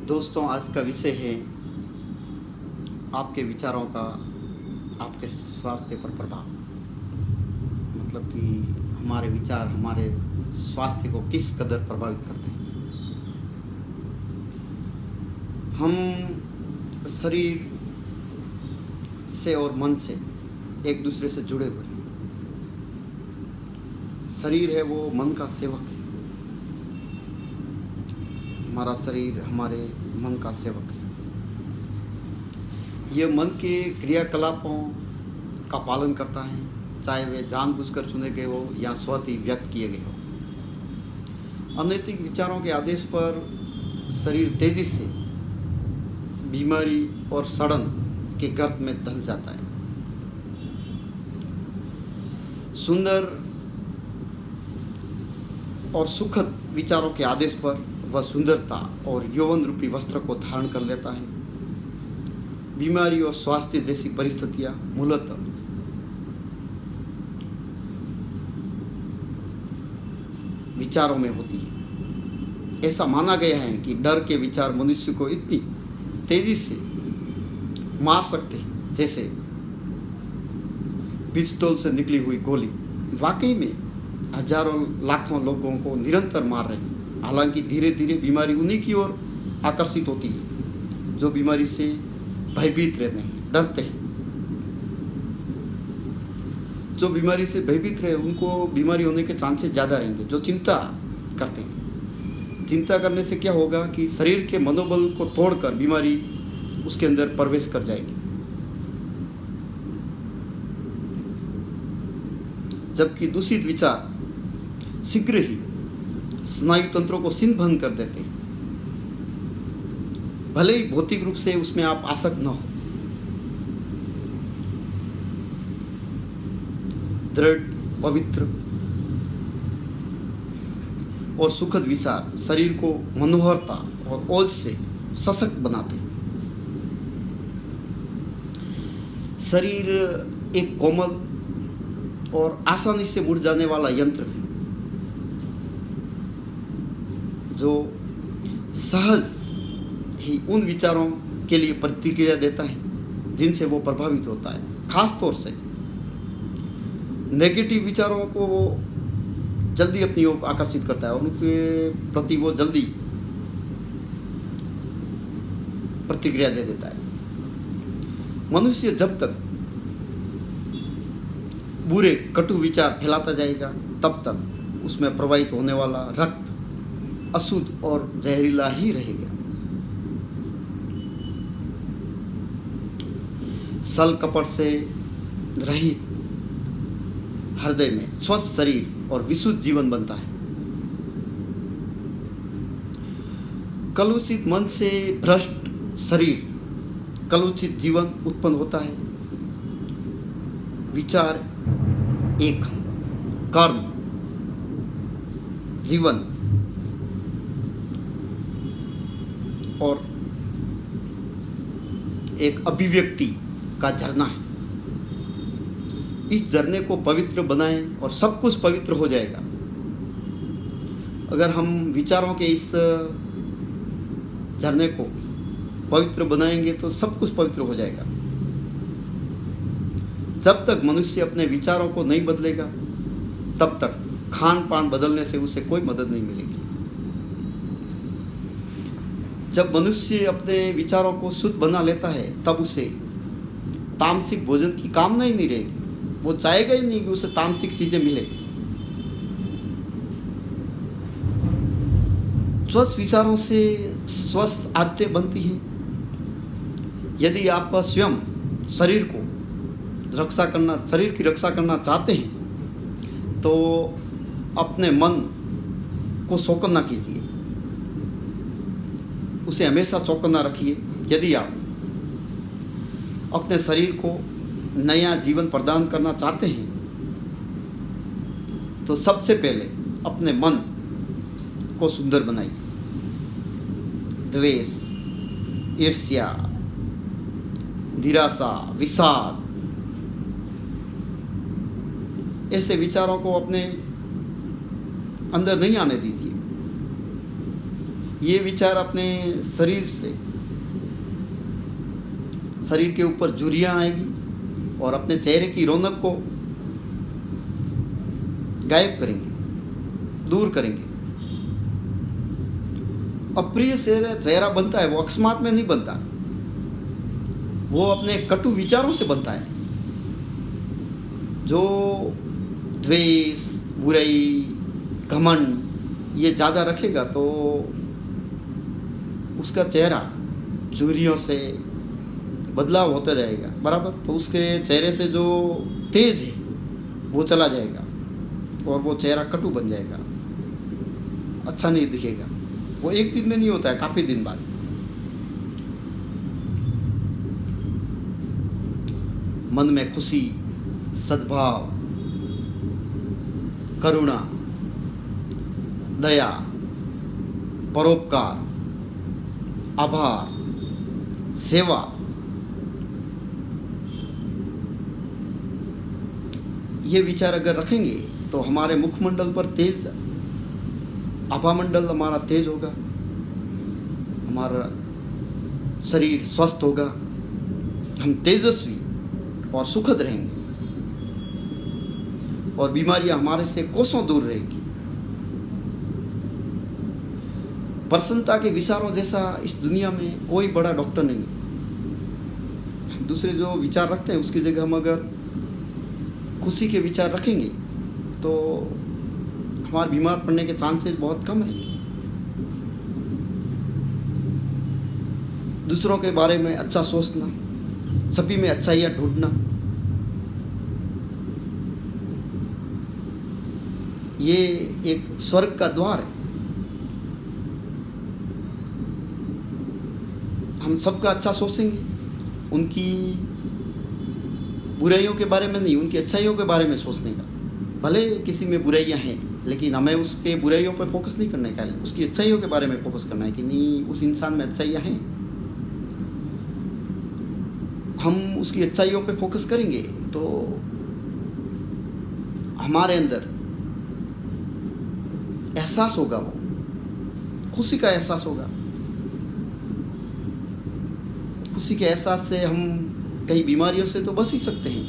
दोस्तों, आज का विषय है आपके विचारों का आपके स्वास्थ्य पर प्रभाव। मतलब कि हमारे विचार हमारे स्वास्थ्य को किस कदर प्रभावित करते हैं। हम शरीर से और मन से एक दूसरे से जुड़े हुए हैं। शरीर है वो मन का सेवक है। हमारा शरीर हमारे मन का सेवक है। यह मन के क्रियाकलापों का पालन करता है, चाहे वे जानबूझकर चुने गए हो या स्वतः ही व्यक्त किए गए हो। अनैतिक विचारों के आदेश पर शरीर तेजी से बीमारी और सड़न के गर्त में धंस जाता है। सुंदर और सुखद विचारों के आदेश पर वह सुंदरता और यौवन रूपी वस्त्र को धारण कर लेता है। बीमारी और स्वास्थ्य जैसी परिस्थितियां मूलतः विचारों में होती है। ऐसा माना गया है कि डर के विचार मनुष्य को इतनी तेजी से मार सकते हैं जैसे पिस्तौल से निकली हुई गोली। वाकई में हजारों लाखों लोगों को निरंतर मार रही है। हालांकि धीरे धीरे बीमारी उन्हीं की ओर आकर्षित होती है जो बीमारी से भयभीत रहते हैं, डरते हैं। जो बीमारी से भयभीत रहे उनको बीमारी होने के चांसेस ज़्यादा रहेंगे। जो चिंता करते हैं, चिंता करने से क्या होगा कि शरीर के मनोबल को तोड़कर बीमारी उसके अंदर प्रवेश कर जाएगी। जबकि दूषित विचार शीघ्र ही स्नायु तंत्रों को छिन्न भंग कर देते हैं, भले ही भौतिक रूप से उसमें आप आसक्त न हो। दृढ़, पवित्र और सुखद विचार शरीर को मनोहरता और ओज से सशक्त बनाते हैं। शरीर एक कोमल और आसानी से मुड़ जाने वाला यंत्र है जो सहज ही उन विचारों के लिए प्रतिक्रिया देता है जिनसे वो प्रभावित होता है। खास तौर से नेगेटिव विचारों को वो जल्दी अपनी ओर आकर्षित करता है और उनके प्रति वो जल्दी प्रतिक्रिया दे देता है। मनुष्य जब तक बुरे कटु विचार फैलाता जाएगा तब तक उसमें प्रवाहित होने वाला रक्त अशुद्ध और जहरीला ही रहेगा। छल कपट से रहित हृदय में स्वच्छ शरीर और विशुद्ध जीवन बनता है। कलुषित मन से भ्रष्ट शरीर, कलुषित जीवन उत्पन्न होता है। विचार एक कर्म, जीवन और एक अभिव्यक्ति का झरना है। इस झरने को पवित्र बनाएं और सब कुछ पवित्र हो जाएगा। अगर हम विचारों के इस झरने को पवित्र बनाएंगे तो सब कुछ पवित्र हो जाएगा। जब तक मनुष्य अपने विचारों को नहीं बदलेगा तब तक खान पान बदलने से उसे कोई मदद नहीं मिलेगी। जब मनुष्य अपने विचारों को शुद्ध बना लेता है तब उसे तामसिक भोजन की कामना ही नहीं रहेगी। वो चाहेगा ही नहीं कि उसे तामसिक चीजें मिले। स्वस्थ विचारों से स्वस्थ आदतें बनती हैं। यदि आप स्वयं शरीर की रक्षा करना चाहते हैं तो अपने मन को चौकन्ना कीजिए, उसे हमेशा चौकन्ना रखिए। यदि आप अपने शरीर को नया जीवन प्रदान करना चाहते हैं तो सबसे पहले अपने मन को सुंदर बनाइए। द्वेष, ईर्ष्या, निराशा, विषाद ऐसे विचारों को अपने अंदर नहीं आने दीजिए। ये विचार अपने शरीर से, शरीर के ऊपर झुर्रियाँ आएगी और अपने चेहरे की रौनक को गायब करेंगे, दूर करेंगे। अप्रिय चेहरा बनता है वो अकस्मात में नहीं बनता, वो अपने कटु विचारों से बनता है। जो द्वेष, बुराई, घमंड ये ज़्यादा रखेगा तो उसका चेहरा झुर्रियों से बदलाव होता जाएगा, बराबर। तो उसके चेहरे से जो तेज है वो चला जाएगा और वो चेहरा कटु बन जाएगा, अच्छा नहीं दिखेगा। वो एक दिन में नहीं होता है, काफ़ी दिन बाद। मन में खुशी, सद्भाव, करुणा, दया, परोपकार, आभार, सेवा, ये विचार अगर रखेंगे तो हमारे मुखमंडल पर तेज, आभामंडल हमारा तेज होगा, हमारा शरीर स्वस्थ होगा, हम तेजस्वी और सुखद रहेंगे और बीमारियां हमारे से कोसों दूर रहेगी। प्रसन्नता के विचारों जैसा इस दुनिया में कोई बड़ा डॉक्टर नहीं है। दूसरे जो विचार रखते हैं उसकी जगह हम अगर खुशी के विचार रखेंगे तो हमारे बीमार पड़ने के चांसेस बहुत कम रहेंगे। दूसरों के बारे में अच्छा सोचना, सभी में अच्छाइयाँ ढूंढना, ये एक स्वर्ग का द्वार है। हम सबका अच्छा सोचेंगे, उनकी बुराइयों के बारे में नहीं, उनकी अच्छाइयों के बारे में सोचने का। भले किसी में बुराइयां हैं लेकिन हमें उस पे बुराइयों पर फोकस नहीं करने का है, उसकी अच्छाइयों के बारे में फोकस करना है कि नहीं उस इंसान में अच्छाइयाँ हैं। हम उसकी अच्छाइयों पे फोकस करेंगे तो हमारे अंदर एहसास होगा, वो खुशी का एहसास होगा। खुशी के एहसास से हम कई बीमारियों से तो बच ही सकते हैं,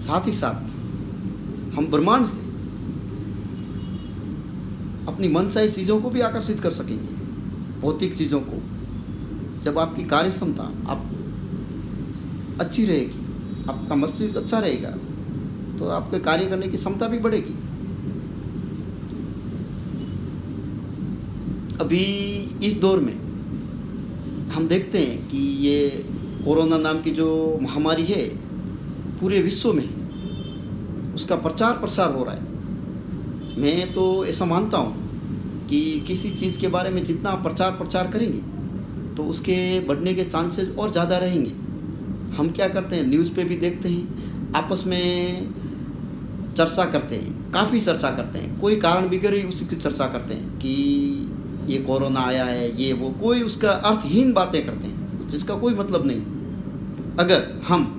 साथ ही साथ हम ब्रह्मांड से अपनी मनचाही चीज़ों को भी आकर्षित कर सकेंगे, भौतिक चीज़ों को। जब आपकी कार्य क्षमता आप अच्छी रहेगी, आपका मस्तिष्क अच्छा रहेगा तो आपके कार्य करने की क्षमता भी बढ़ेगी। अभी इस दौर में हम देखते हैं कि ये कोरोना नाम की जो महामारी है पूरे विश्व में उसका प्रचार प्रसार हो रहा है। मैं तो ऐसा मानता हूँ कि किसी चीज़ के बारे में जितना प्रचार करेंगे तो उसके बढ़ने के चांसेस और ज़्यादा रहेंगे। हम क्या करते हैं, न्यूज़ पे भी देखते हैं, आपस में चर्चा करते हैं, काफ़ी चर्चा करते हैं, कोई कारण बिगड़ ही उसी की चर्चा करते हैं कि ये कोरोना आया है, ये वो, कोई उसका अर्थहीन बातें करते हैं जिसका कोई मतलब नहीं। अगर हम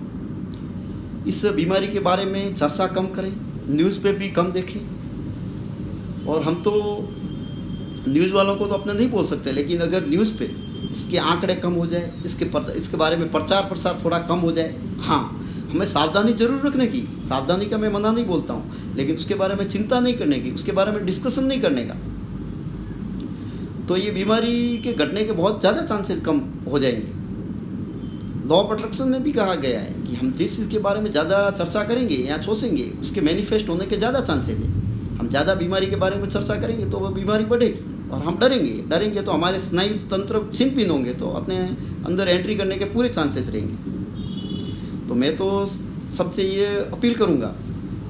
इस बीमारी के बारे में चर्चा कम करें, न्यूज़ पे भी कम देखें, और हम तो न्यूज़ वालों को तो अपने नहीं बोल सकते, लेकिन अगर न्यूज़ पे इसके आंकड़े कम हो जाए, इसके बारे में प्रचार प्रसार थोड़ा कम हो जाए। हाँ, हमें सावधानी जरूर रखने की, सावधानी का मैं मना नहीं बोलता हूँ, लेकिन उसके बारे में चिंता नहीं करने की, उसके बारे में डिस्कशन नहीं करने का, तो ये बीमारी के घटने के बहुत ज़्यादा चांसेस कम हो जाएंगे। लॉ ऑफ अट्रैक्शन में भी कहा गया है कि हम जिस चीज़ के बारे में ज़्यादा चर्चा करेंगे या सोचेंगे उसके मैनिफेस्ट होने के ज़्यादा चांसेस हैं। हम ज़्यादा बीमारी के बारे में चर्चा करेंगे तो वह बीमारी बढ़ेगी, और हम डरेंगे तो हमारे स्नायु तंत्र छिन्न होंगे, तो अपने अंदर एंट्री करने के पूरे चांसेस रहेंगे। तो मैं तो सबसे ये अपील करूँगा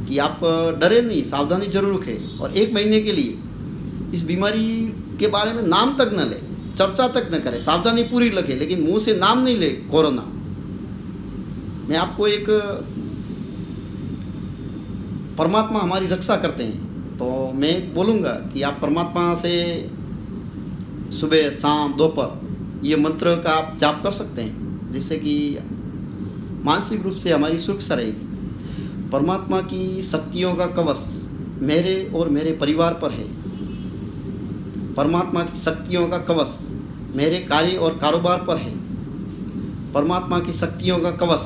कि आप डरे नहीं, सावधानी जरूर रखें, और 1 महीने के लिए इस बीमारी के बारे में नाम तक न ले, चर्चा तक न करें, सावधानी पूरी रखें, लेकिन मुंह से नाम नहीं ले कोरोना। मैं आपको एक, परमात्मा हमारी रक्षा करते हैं, तो मैं बोलूँगा कि आप परमात्मा से सुबह शाम दोपहर ये मंत्र का आप जाप कर सकते हैं, जिससे कि मानसिक रूप से हमारी सुरक्षा रहेगी। परमात्मा की शक्तियों का कवच मेरे और मेरे परिवार पर है। परमात्मा की शक्तियों का कवच मेरे कार्य और कारोबार पर है। परमात्मा की शक्तियों का कवच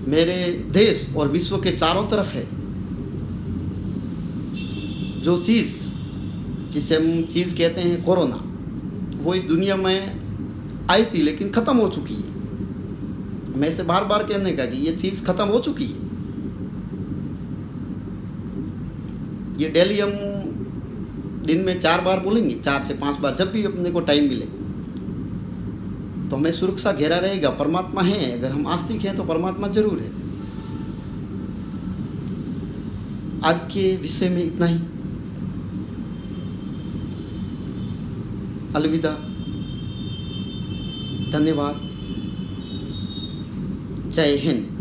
मेरे देश और विश्व के चारों तरफ है। जो चीज़ जिसे हम चीज़ कहते हैं कोरोना, वो इस दुनिया में आई थी लेकिन ख़त्म हो चुकी है। मैं इसे बार बार कहने का कि ये चीज़ ख़त्म हो चुकी है। ये डेली हम दिन में 4 बार बोलेंगे, 4 से 5 बार, जब भी अपने को टाइम मिले, तो हमें सुरक्षा घेरा रहेगा। परमात्मा है, अगर हम आस्तिक हैं तो परमात्मा जरूर है। आज के विषय में इतना ही। अलविदा, धन्यवाद, जय हिंद।